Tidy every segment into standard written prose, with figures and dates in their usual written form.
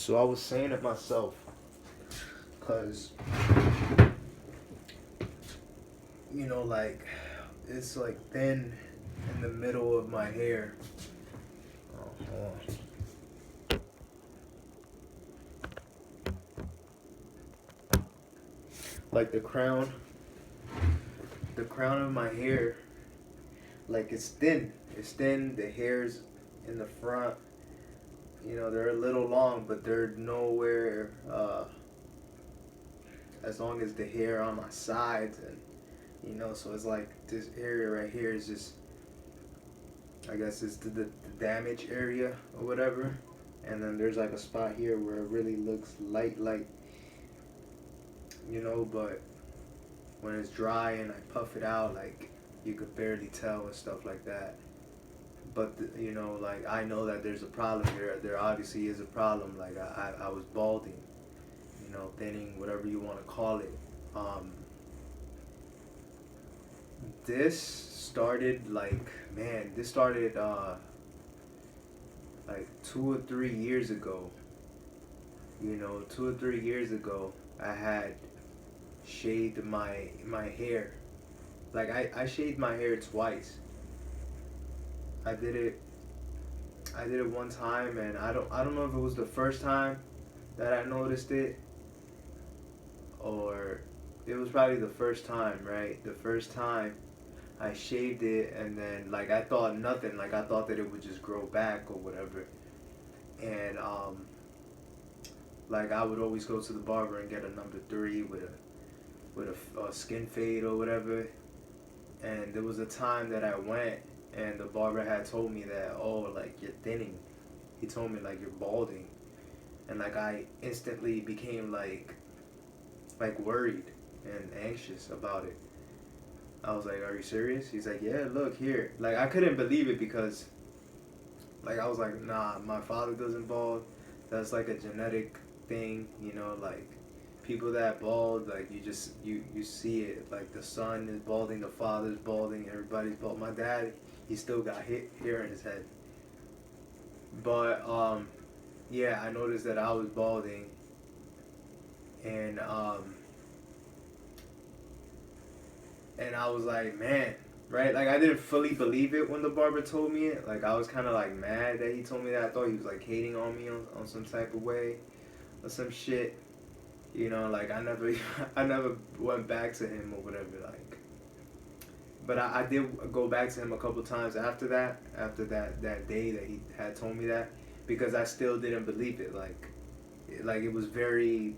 So I was saying it myself, cause like it's like thin in the middle of my hair. Oh, hold on. Like the crown of my hair, like it's thin. It's thin. The hairs in the front, they're a little long, but they're nowhere as long as the hair on my sides, and so it's like this area right here is just, I guess it's the damage area or whatever, and then there's like a spot here where it really looks light, but when it's dry and I puff it out, like you could barely tell and stuff like that. But like I know that there's a problem here. There obviously is a problem. Like I was balding, thinning, whatever you want to call it. Um, this started like, man, this started like 2 or 3 years ago. 2 or 3 years ago, I had shaved my hair. Like I shaved my hair twice. I did it. I did it one time, and I don't know if it was the first time that I noticed it, or it was probably the first time, right? The first time I shaved it, and then like I thought nothing. Like I thought that it would just grow back or whatever. And like I would always go to the barber and get a number three with a skin fade or whatever. And there was a time that I went, and the barber had told me that, oh, like you're thinning. He told me like you're balding, and like I instantly became like worried and anxious about it. I was like, are you serious? He's like, yeah, look here. Like I couldn't believe it because like I was like, nah, my father doesn't bald. That's like a genetic thing, like people that bald, like you see it. Like the son is balding, the father's balding, everybody's bald. My dad, he still got hair in his head. But yeah, I noticed that I was balding, and I was like, man, right? Like I didn't fully believe it when the barber told me it. Like I was kind of like mad that he told me that. I thought he was like hating on me on some type of way or some shit. Like I never I never went back to him or whatever. Like, but I did go back to him a couple times after that day that he had told me that, because I still didn't believe it. Like it was very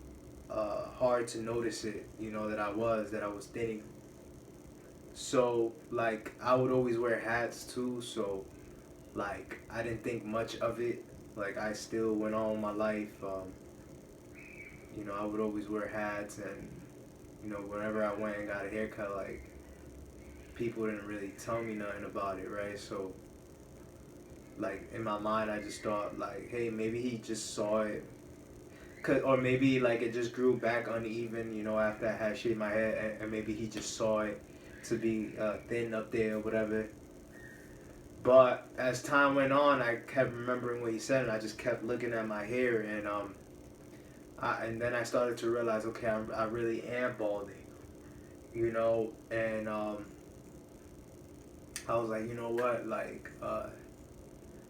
hard to notice it. That I was thinning. So like I would always wear hats too. So like I didn't think much of it. Like I still went on with my life. I would always wear hats, and whenever I went and got a haircut, like people didn't really tell me nothing about it, right? So like in my mind, I just thought like, hey, maybe he just saw it, or maybe like it just grew back uneven, after I had shaved my head, and maybe he just saw it to be thin up there or whatever. But as time went on, I kept remembering what he said, and I just kept looking at my hair, and and then I started to realize, okay, I really am balding, and I was like, you know what, like, I'm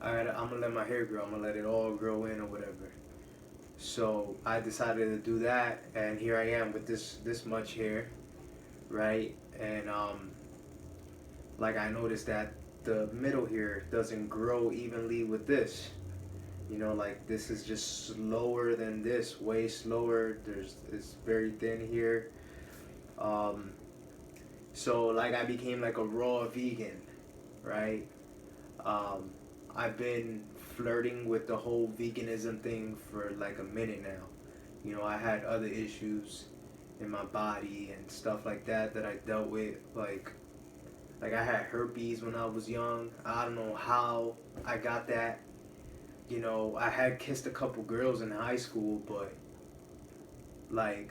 gonna let my hair grow. I'm gonna let it all grow in or whatever. So I decided to do that, and here I am with this much hair, right? And like I noticed that the middle here doesn't grow evenly with this. Like this is just slower than this, way slower. It's very thin here. Um, so like I became like a raw vegan, right? Um, I've been flirting with the whole veganism thing for like a minute now. I had other issues in my body and stuff like that I dealt with. Like I had herpes when I was young. I don't know how I got that. I had kissed a couple girls in high school, but like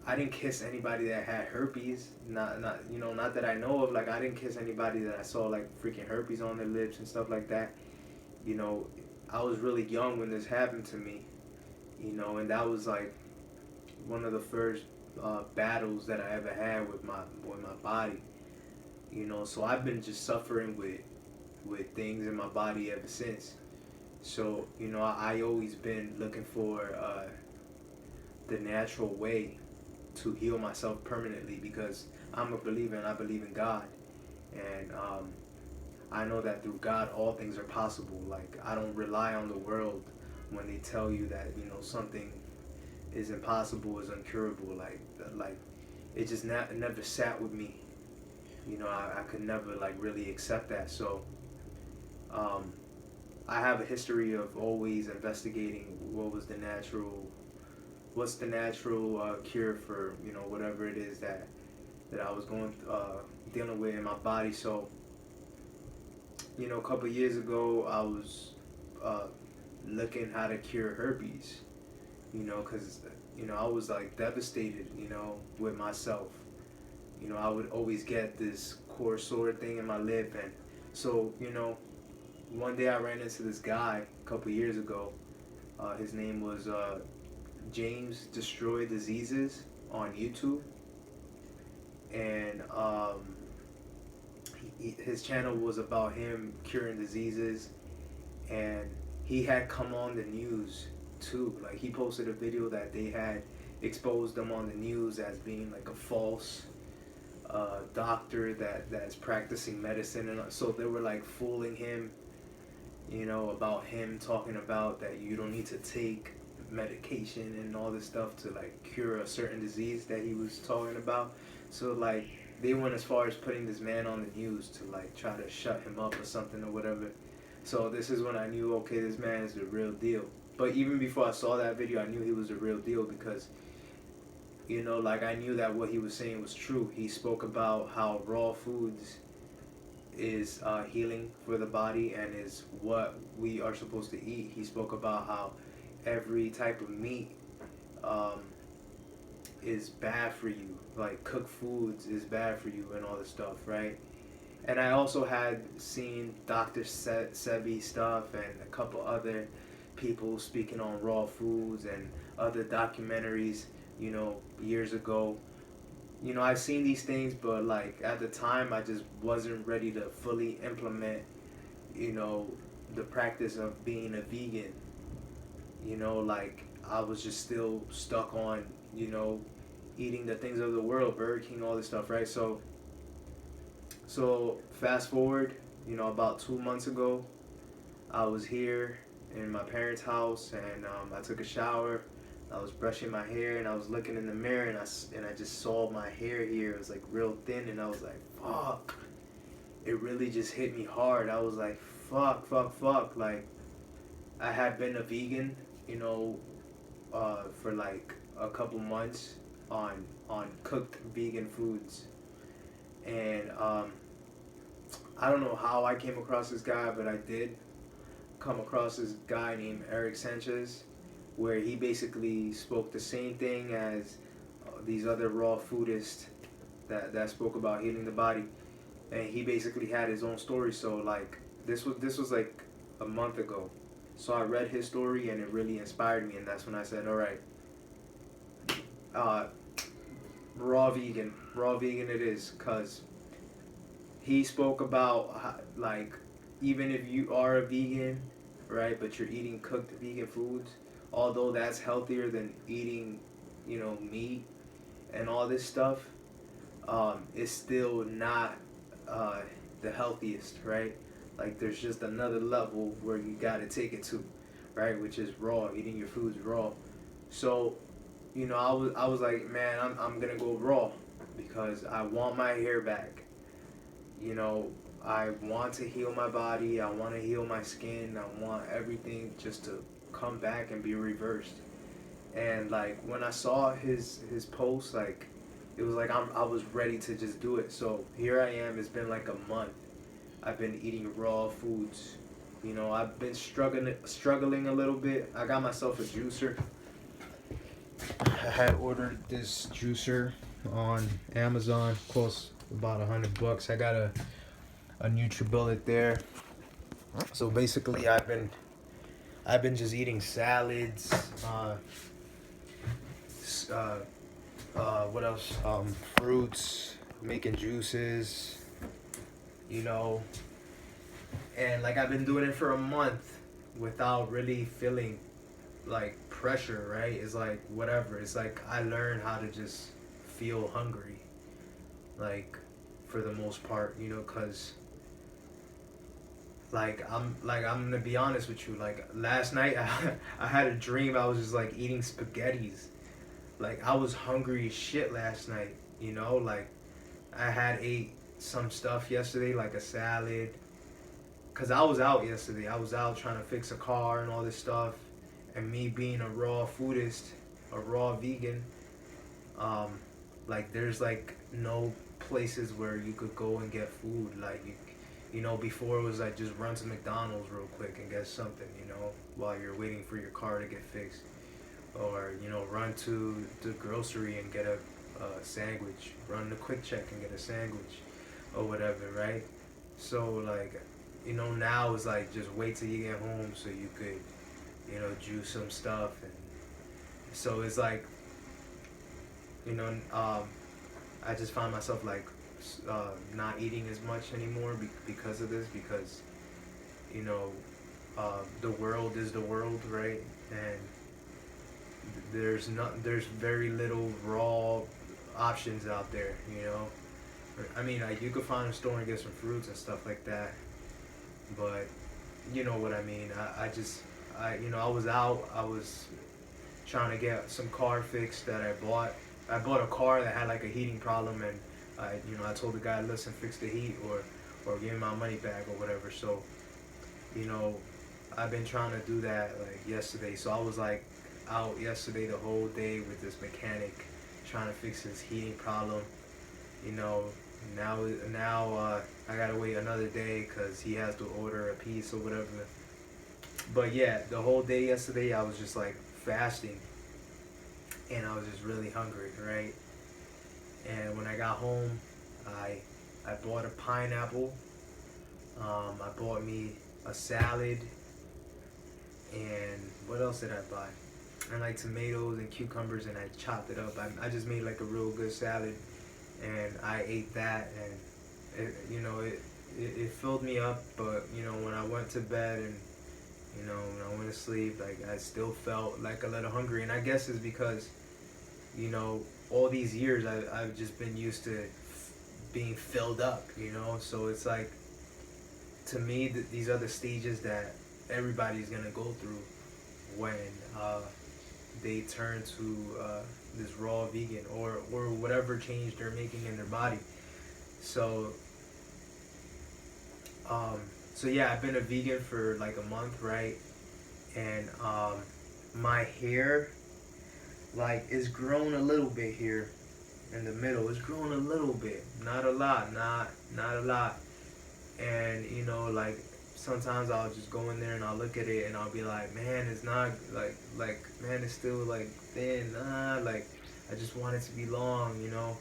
I didn't kiss anybody that had herpes. Not that I know of. Like I didn't kiss anybody that I saw like freaking herpes on their lips and stuff like that. You know, I was really young when this happened to me, you know, and that was like one of the first battles that I ever had with my body, you know. So I've been just suffering with things in my body ever since. So you know, I always been looking for the natural way to heal myself permanently because I'm a believer and I believe in God, and I know that through God all things are possible. Like I don't rely on the world when they tell you that you know something is impossible, is incurable. Like it just never sat with me. You know, I could never like really accept that. So um, I have a history of always investigating what's the natural cure for you know whatever it is that I was dealing with in my body. So you know, a couple years ago, I was uh, looking how to cure herpes. You know, because you know I was like devastated. You know, with myself. You know, I would always get this core sore thing in my lip, and so you know, one day I ran into this guy a couple years ago. His name was James Destroy Diseases on YouTube, and his channel was about him curing diseases, and he had come on the news too. Like he posted a video that they had exposed him on the news as being like a false doctor that's practicing medicine, and so they were like fooling him, you know, about him talking about that you don't need to take medication and all this stuff to like cure a certain disease that he was talking about. So like they went as far as putting this man on the news to like try to shut him up or something or whatever. So this is when I knew, okay, this man is the real deal. But even before I saw that video, I knew he was the real deal because you know, like I knew that what he was saying was true. He spoke about how raw foods is healing for the body and is what we are supposed to eat. He spoke about how every type of meat um, is bad for you, like cooked foods is bad for you and all this stuff, right? And I also had seen Dr. Sebi stuff and a couple other people speaking on raw foods and other documentaries, you know, years ago. You know, I've seen these things, but like at the time, I just wasn't ready to fully implement, you know, the practice of being a vegan. You know, like I was just still stuck on, you know, eating the things of the world, Burger King, all this stuff, right? So fast forward, you know, about 2 months ago, I was here in my parents' house, and I took a shower. I was brushing my hair, and I was looking in the mirror, and I just saw my hair here. It was like real thin, and I was like, fuck. It really just hit me hard. I was like, fuck. Like I had been a vegan, you know, for like a couple months on cooked vegan foods, and I don't know how I came across this guy, but I did come across this guy named Eric Sanchez, where he basically spoke the same thing as these other raw foodists that spoke about healing the body, and he basically had his own story. So like this was like a month ago, so I read his story and it really inspired me, and that's when I said, all right, uh, raw vegan it is, cause he spoke about how, like even if you are a vegan, right, but you're eating cooked vegan foods, although that's healthier than eating, you know, meat and all this stuff, it's still not uh, the healthiest, right? Like there's just another level where you gotta take it to, right? Which is raw, eating your foods raw. So, you know, I was like, man, I'm gonna go raw because I want my hair back. You know, I want to heal my body. I want to heal my skin. I want everything just to come back and be reversed. And like when I saw his post, like it was like I was ready to just do it. So here I am. It's been like a month. I've been eating raw foods. You know, I've been struggling a little bit. I got myself a juicer. I had ordered this juicer on Amazon, cost about $100. I got a NutriBullet there. So basically, I've been I've been just eating salads. S- uh, what else? Fruits, making juices. You know, and like I've been doing it for a month without really feeling like pressure. Right? It's like whatever. It's like I learned how to just feel hungry. Like for the most part, you know, cause I'm gonna be honest with you. Like last night, I had a dream. I was just like eating spaghettis. Like I was hungry as shit last night. You know, like I had ate some stuff yesterday, like a salad. Cause I was out yesterday. I was out trying to fix a car and all this stuff. And me being a raw foodist, a raw vegan, um, like there's like no places where you could go and get food. Like you know, before it was like just run to McDonald's real quick and get something, you know, while you're waiting for your car to get fixed, or you know, run to the grocery and get a sandwich, run to Quick Check and get a sandwich, or whatever, right? So like, you know, now it's like just wait till you get home so you could, you know, juice some stuff, and so it's like, you know, I just find myself like not eating as much anymore because of this, because you know, the world is the world, right? And there's very little raw options out there, you know. I mean, like you could find a store and get some fruits and stuff like that, but you know what I mean. You know, I was out. I was trying to get some car fixed that I bought. I bought a car that had like a heating problem, and I told the guy, listen, fix the heat or give me my money back or whatever. So, you know, I've been trying to do that like yesterday. So I was like out yesterday the whole day with this mechanic trying to fix his heating problem. You know, now I gotta wait another day because he has to order a piece or whatever. But yeah, the whole day yesterday I was just like fasting, and I was just really hungry, right? And when I got home, I I bought a pineapple. I bought me a salad, and what else did I buy? And like tomatoes and cucumbers, and I chopped it up. I just made like a real good salad, and I ate that, and you know it filled me up. But you know when I went to bed and you know when I went to sleep, like I still felt like a little hungry, and I guess it's because you know all these years I've just been used to being filled up, you know. So it's like to me these are the stages that everybody's gonna go through when they turn to this raw vegan or whatever change they're making in their body. So um, so yeah, I've been a vegan for like a month, right? And my hair like is grown a little bit here in the middle. It's grown a little bit, not a lot, not a lot. And you know, like sometimes I'll just go in there and I'll look at it and I'll be like, man, it's not like man, it's still like thin. Like I just want it to be long, you know.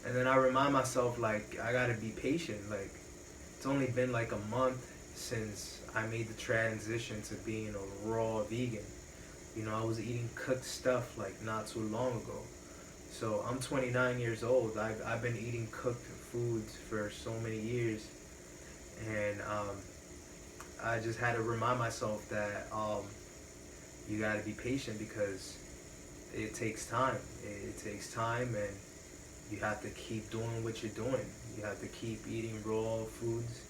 And then I remind myself like I gotta be patient. Like it's only been like a month since I made the transition to being a raw vegan. You know, I was eating cooked stuff like not too long ago. So I'm 29 years old. I've been eating cooked foods for so many years, and I just had to remind myself that you got to be patient because it takes time. It takes time, and you have to keep doing what you're doing. You have to keep eating raw foods,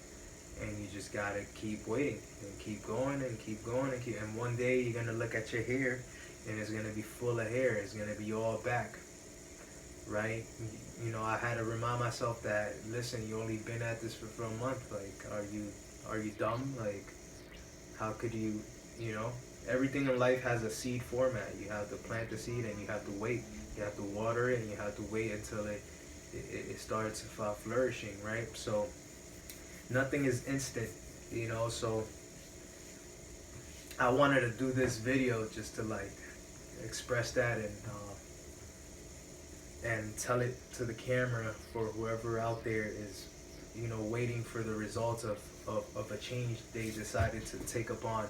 and you just gotta keep waiting and keep going and keep going and one day you're gonna look at your hair, and it's gonna be full of hair. It's gonna be all back, right? You know, I had to remind myself that listen, you only been at this for a month. Like, are you dumb? Like, how could you, you know? Everything in life has a seed format. You have to plant the seed and you have to wait. You have to water it and you have to wait until it starts flourishing, right? So nothing is instant, you know. So I wanted to do this video just to like express that and tell it to the camera for whoever out there is, you know, waiting for the results of a change they decided to take upon.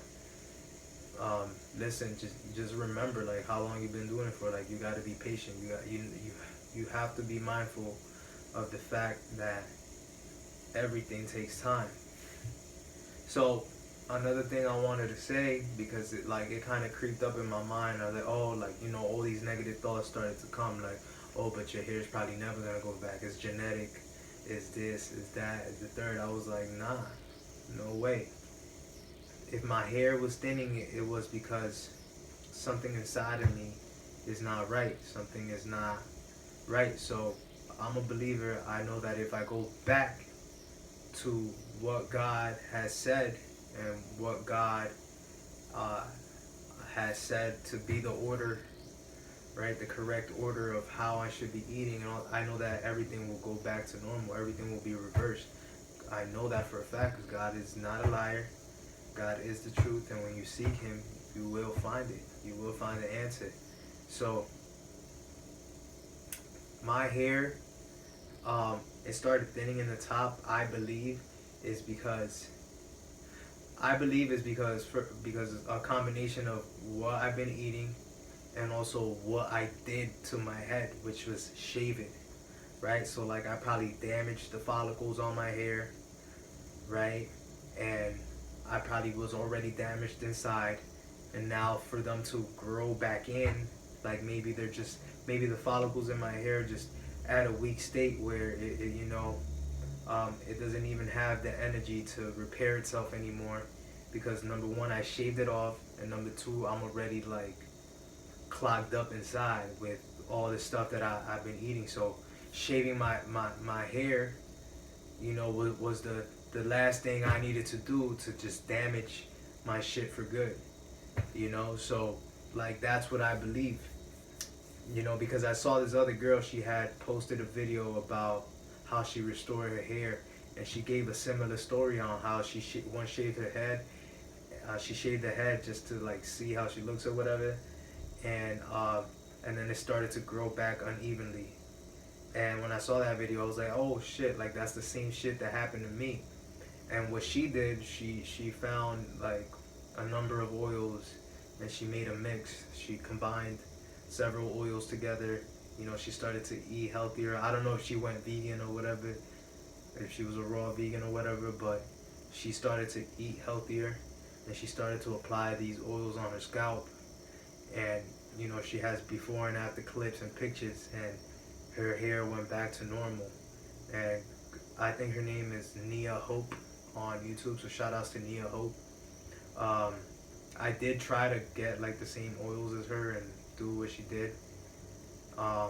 listen, just remember like how long you've been doing it for. Like you got to be patient. You have to be mindful of the fact that everything takes time. So another thing I wanted to say, because it kind of creeped up in my mind. I was like, oh, like, you know, all these negative thoughts started to come, like, oh, but your hair's probably never gonna go back. It's genetic. Is this? Is that? Is the third? I was like, nah, no way. If my hair was thinning, it was because something inside of me is not right. Something is not right. So I'm a believer. I know that if I go back to what God has said and what God uh, has said to be the order, right, the correct order of how I should be eating, and all, I know that everything will go back to normal. Everything will be reversed. I know that for a fact because God is not a liar. God is the truth, and when you seek Him, you will find it. You will find the answer. So my hair, it started thinning in the top. I believe is because because a combination of what I've been eating and also what I did to my head, which was shaving, right? So like I probably damaged the follicles on my hair, right? And I probably was already damaged inside, and now for them to grow back in, like maybe the follicles in my hair just at a weak state where it doesn't even have the energy to repair itself anymore, because number one, I shaved it off, and number two, I'm already like clogged up inside with all the stuff that I've been eating. So shaving my hair, was the last thing I needed to do to just damage my shit for good. So like that's what I believe. Because I saw this other girl, she had posted a video about how she restored her hair, and she gave a similar story on how she once shaved her head. She shaved the head just to like see how she looks or whatever, and then it started to grow back unevenly. And when I saw that video, I was like, oh shit, like that's the same shit that happened to me. And what she did, she found like a number of oils, and she made a mix. She combined several oils together. She started to eat healthier. I don't know if she went vegan or whatever, if she was a raw vegan or whatever, but she started to eat healthier, and she started to apply these oils on her scalp. And she has before and after clips and pictures, and her hair went back to normal. And I think her name is Nia Hope on YouTube, so shout outs to Nia Hope. I did try to get like the same oils as her and do what she did. I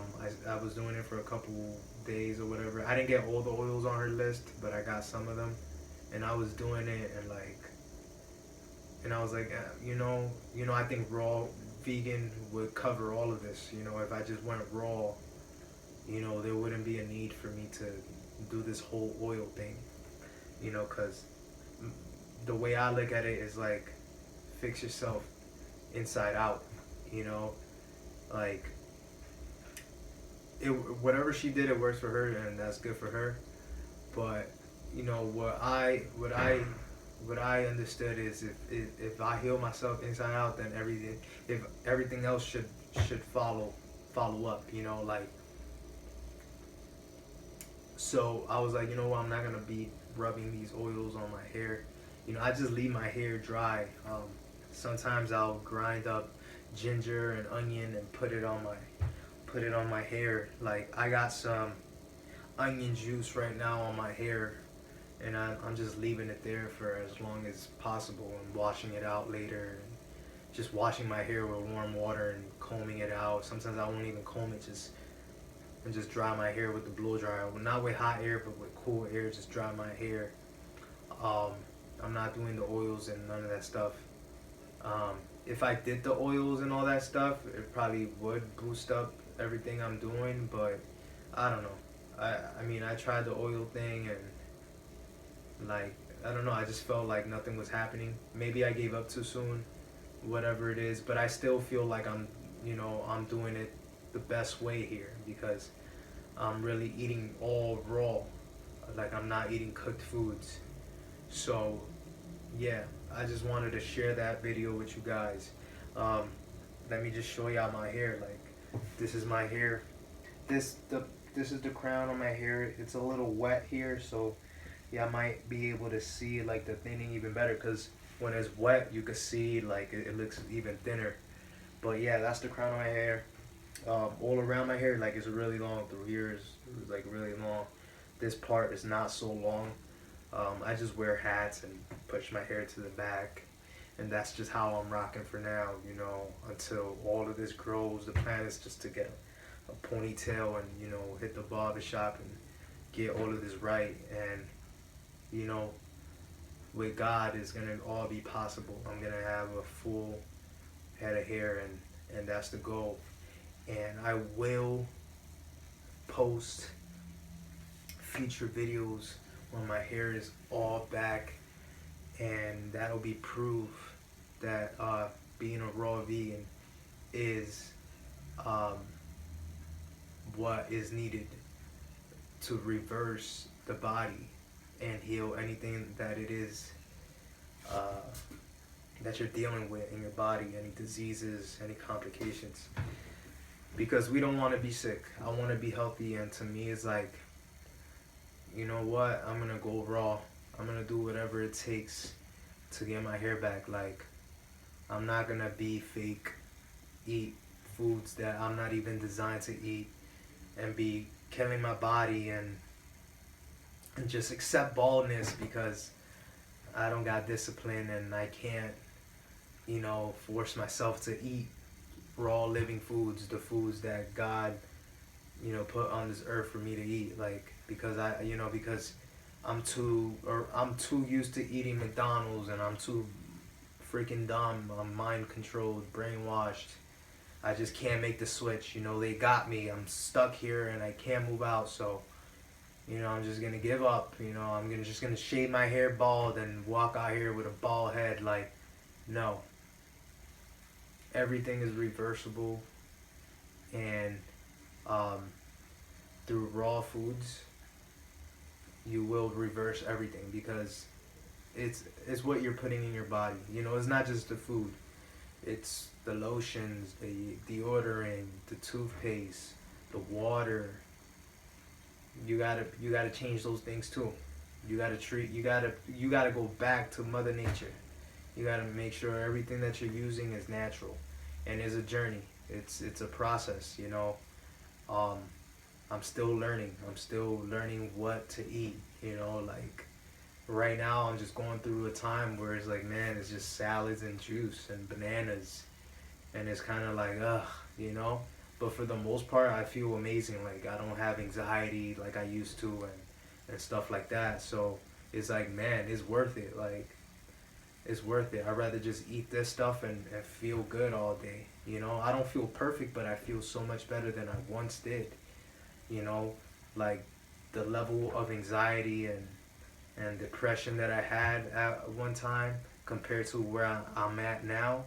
was doing it for a couple days or whatever. I didn't get all the oils on her list, but I got some of them, and I was doing it, and I was like, I think raw vegan would cover all of this. If I just went raw, there wouldn't be a need for me to do this whole oil thing. Because the way I look at it is like, fix yourself inside out. Like whatever she did, it works for her, and that's good for her. But what I understood is if I heal myself inside out, then everything else should follow up. Like, so I was like, what, I'm not gonna be rubbing these oils on my hair. I just leave my hair dry. Sometimes I'll grind up ginger and onion and put it on my hair. Like I got some onion juice right now on my hair, and I'm just leaving it there for as long as possible and washing it out later, and just washing my hair with warm water and combing it out. Sometimes I won't even comb it, just dry my hair with the blow dryer. Well, not with hot air, but with cool air, just dry my hair. I'm not doing the oils and none of that stuff. If I did the oils and all that stuff, it probably would boost up everything I'm doing, but I don't know. I mean, I tried the oil thing, and like, I don't know, I just felt like nothing was happening. Maybe I gave up too soon, whatever it is, but I still feel like I'm doing it the best way here, because I'm really eating all raw. Like, I'm not eating cooked foods. So yeah, I just wanted to share that video with you guys. Um, Let me just show y'all my hair. Like, this is my hair. This is the crown on my hair. It's a little wet here, so y'all might be able to see like the thinning even better, because when it's wet you can see like it looks even thinner. But yeah, that's the crown of my hair. All around my hair, like, it's really long. Through here is like really long. This part is not so long. I just wear hats and push my hair to the back, and that's just how I'm rocking for now, you know, until all of this grows. The plan is just to get a ponytail and, you know, hit the barber shop and get all of this right. And, you know, with God, it's gonna all be possible. I'm gonna have a full head of hair, and that's the goal. And I will post future videos when my hair is all back, and that'll be proof that being a raw vegan is what is needed to reverse the body and heal anything that it is that you're dealing with in your body, any diseases, any complications. Because we don't want to be sick. I want to be healthy, and to me it's like, you know what, I'm gonna go raw. I'm gonna do whatever it takes to get my hair back. Like, I'm not gonna be fake, eat foods that I'm not even designed to eat, and be killing my body, and just accept baldness because I don't got discipline, and I can't, you know, force myself to eat raw living foods, the foods that God, you know, put on this earth for me to eat. Like, because because I'm too used to eating McDonald's, and I'm too freaking dumb. I'm mind controlled, brainwashed. I just can't make the switch. You know, they got me. I'm stuck here and I can't move out. So, you know, I'm just gonna give up. You know, just gonna shave my hair bald and walk out here with a bald head. Like, no. Everything is reversible, and through raw foods, you will reverse everything, because it's what you're putting in your body. You know, it's not just the food. It's the lotions, the deodorant, the toothpaste, the water. You gotta change those things too. You gotta go back to Mother Nature. You gotta make sure everything that you're using is natural, and it's a journey. It's a process. You know, I'm still learning. I'm still learning what to eat. You know, like, right now I'm just going through a time where it's like, man, it's just salads and juice and bananas, and it's kind of like, ugh, you know. But for the most part, I feel amazing. Like, I don't have anxiety like I used to, and stuff like that. So it's like, man, it's worth it. Like, it's worth it. I'd rather just eat this stuff and feel good all day. You know, I don't feel perfect, but I feel so much better than I once did. You know, like, the level of anxiety and depression that I had at one time compared to where I'm at now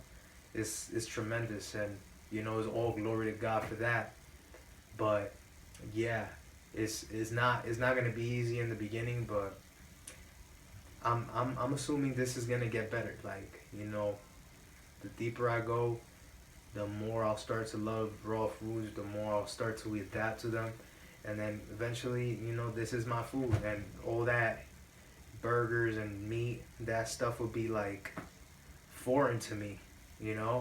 is tremendous. And, you know, it's all glory to God for that. But yeah, it's not gonna be easy in the beginning, but I'm assuming this is gonna get better. Like, you know, the deeper I go, the more I'll start to love raw foods, the more I'll start to adapt to them. And then eventually, you know, this is my food, and all that burgers and meat, that stuff will be like foreign to me. You know,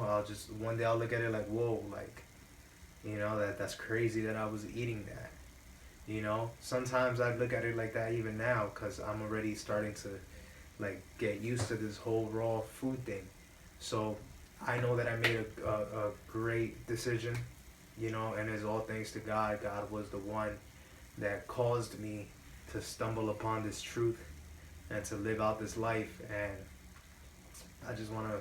one day I'll look at it like, whoa, like, you know, that's crazy that I was eating that. You know, sometimes I look at it like that even now, because I'm already starting to like get used to this whole raw food thing. So I know that I made a great decision, you know, and it's all thanks to God. God was the one that caused me to stumble upon this truth and to live out this life. And I just want to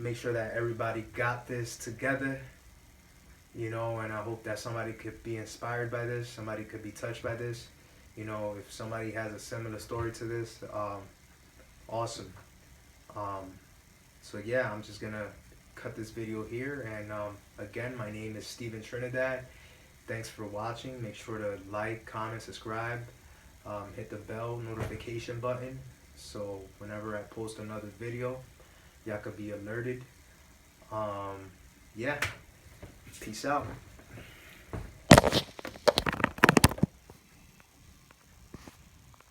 make sure that everybody got this together, you know, and I hope that somebody could be inspired by this, somebody could be touched by this. You know, if somebody has a similar story to this, awesome. So yeah, I'm just gonna cut this video here, and again, my name is Steven Trinidad. Thanks for watching. Make sure to like, comment, subscribe, hit the bell notification button so whenever I post another video, y'all could be alerted. Yeah, peace out.